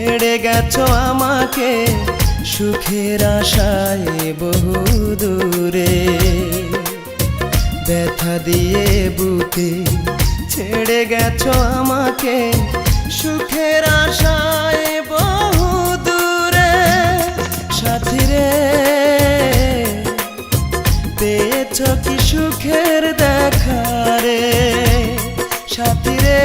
ছেড়ে গেছো আমাকে সুখের আশায় বহু দূরে। ব্যথা দিয়ে বুকে ছেড়ে গেছো আমাকে সুখের আশায় বহু দূরে। সাথী রে, পেয়েছো কি সুখের দেখা রে? সাথী রে,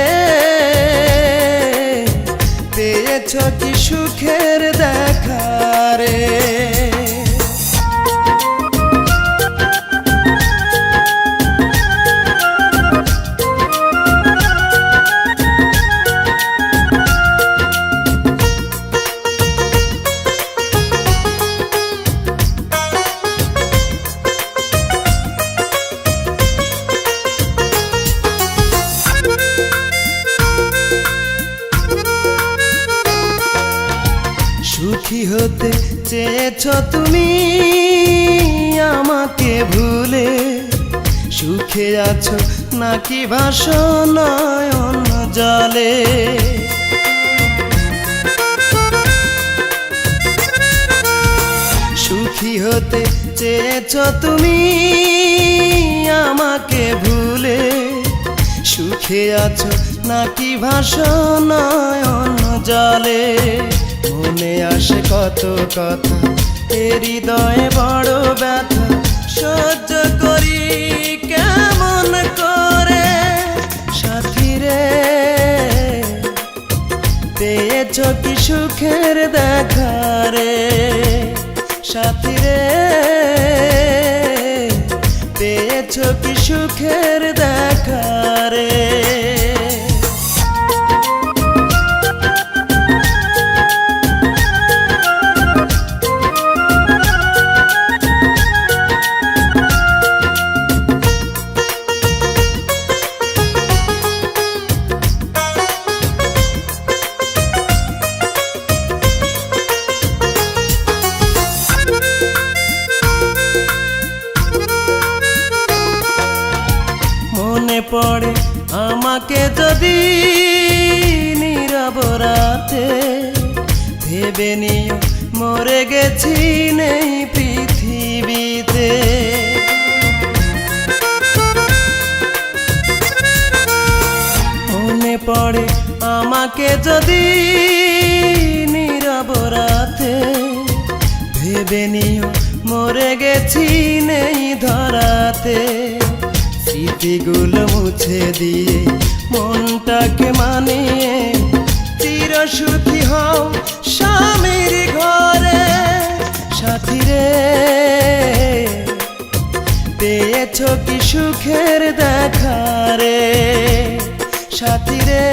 পেয়েছো কি সুখের দেখা রে? সুখী হতে চেয়েছো তুমি আমাকে ভুলে, সুখে আছো নাকি ভাসো নয়ন জলে? সুখী হতে চেয়েছো তুমি আমাকে ভুলে, সুখে আছো নাকি ভাসো নয়ন জলে? মনে আসে কত কথা, এ হৃদয়ে বড় ব্যথা, সহ্য করি কেমন করে? সাথী রে, পেয়েছো কি সুখের দেখা রে? সাথী রে, পেয়েছো কি সুখের দেখা রে? মনে পড়ে আমাকে যদি নীরব রাতে, ভেবে নিও মরে গেছি নেই পৃথিবীতে। মনে পড়ে আমাকে যদি নীরব রাতে, ভেবে নিও মরে গেছি নেই ধরাতে। স্মৃতিগুলো মুছে দিয়ে মনটাকে মানিয়ে চির সুখী হও স্বামীর ঘরে। সাথী রে, পেয়েছো কি সুখের দেখা রে? সাথী রে,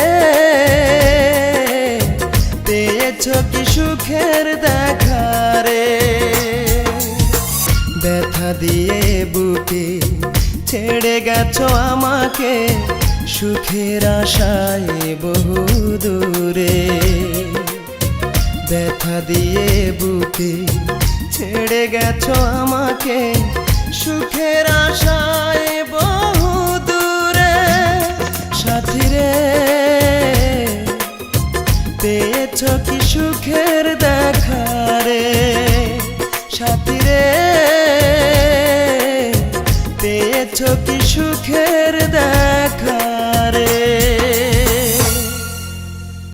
পেয়েছো কি সুখের দেখা রে? ব্যথা দিয়ে বুকে ছেড়ে গেছো আমাকে সুখের আশায় বহু দূরে। ব্যথা দিয়ে বুকে ছেড়ে গেছো আমাকে সুখের আশায় বহু দূরে। সাথী রে, পেয়েছো কি সুখের দেখা রে? সাথী রে, পেয়েছো কি সুখের